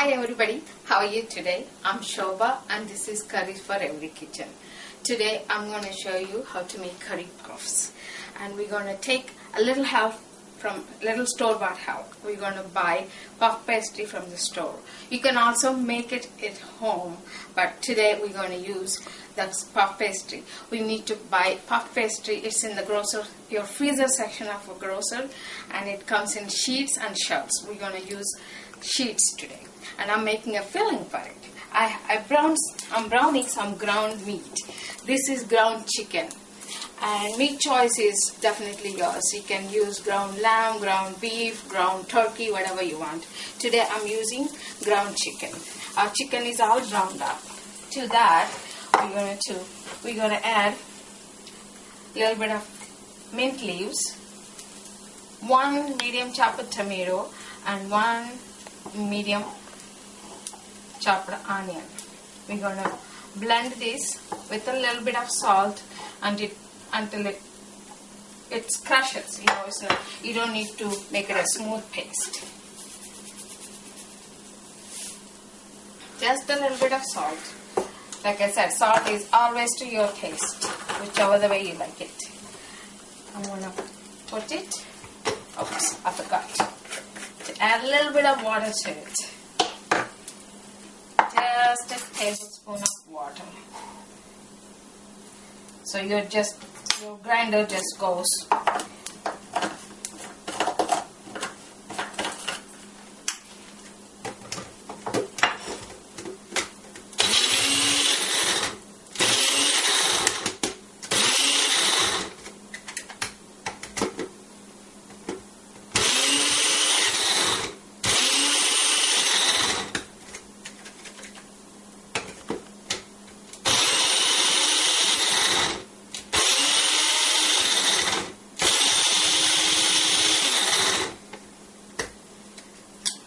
Hi everybody, how are you today? I'm Shobha and this is Curry for Every Kitchen. Today I'm going to show you how to make curry puffs. And we're going to take a little help from little store-bought help. We're going to buy puff pastry from the store. You can also make it at home, but today we're going to use the puff pastry. We need to buy puff pastry. It's in the your freezer section of a grocer, and it comes in sheets and shells. We're going to use sheets today. And I'm making a filling for it. I'm browning some ground meat. This is ground chicken. And meat choice is definitely yours. You can use ground lamb, ground beef, ground turkey, whatever you want. Today I'm using ground chicken. Our chicken is all ground up. To that, we're gonna add a little bit of mint leaves, 1 medium chopped tomato, and 1 medium chopped onion. We're gonna blend this with a little bit of salt until it crushes. You don't need to make it a smooth paste. Just a little bit of salt. Like I said, salt is always to your taste, whichever the way you like it. I'm gonna put it. Oops, I forgot to add a little bit of water to it. Just a tablespoon of water. So your grinder just goes.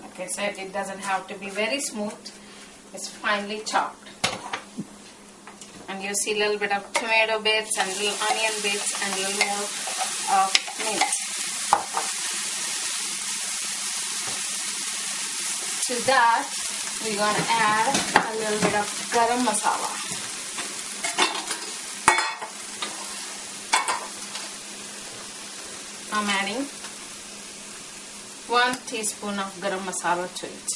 Like I said, it doesn't have to be very smooth. It's finely chopped. And you see a little bit of tomato bits and little onion bits and a little more of mint. To that, we're going to add a little bit of garam masala. I'm adding 1 teaspoon of garam masala to it.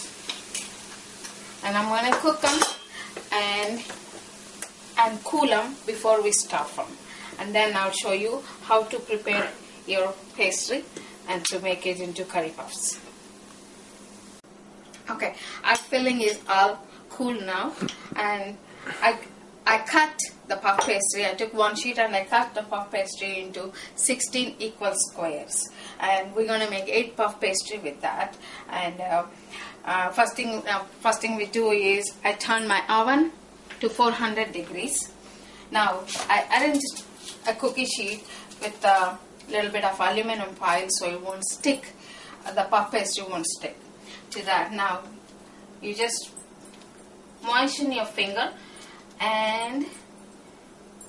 And I'm going to cook them and cool them before we stuff them. And then I'll show you how to prepare your pastry and to make it into curry puffs. Okay, our filling is all cool now, and I cut the puff pastry. I took 1 sheet and I cut the puff pastry into 16 equal squares. And we're going to make 8 puff pastry with that. And first thing we do is I turn my oven to 400 degrees. Now I arranged a cookie sheet with a little bit of aluminum foil so it won't stick. The puff pastry won't stick to that. Now you just moisten your finger and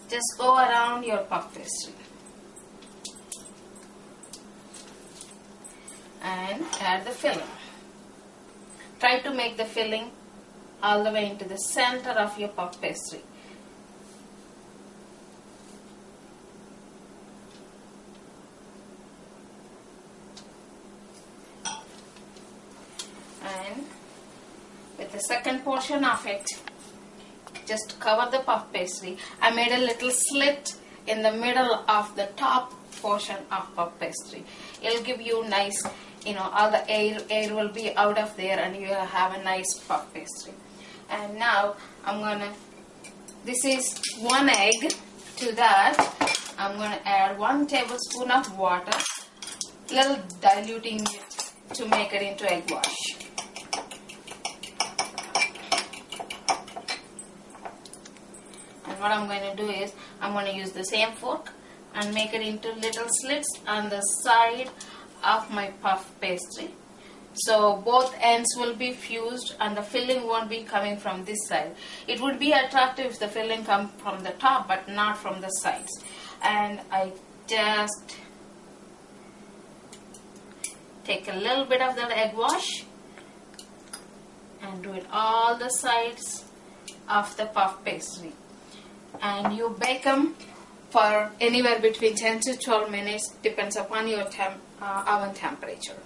just go around your puff pastry and add the filling. Try to make the filling all the way into the center of your puff pastry. And with the second portion of it, just cover the puff pastry. I made a little slit in the middle of the top portion of puff pastry. It'll give you nice, all the air will be out of there and you'll have a nice puff pastry. And now this is 1 egg. To that, I'm going to add 1 tablespoon of water, little diluting it to make it into egg wash. And what I'm going to do is, I'm going to use the same fork and make it into little slits on the side of my puff pastry. So both ends will be fused and the filling won't be coming from this side. It would be attractive if the filling come from the top but not from the sides. And I just take a little bit of that egg wash and do it all the sides of the puff pastry. And you bake them for anywhere between 10 to 12 minutes, depends upon your oven temperature.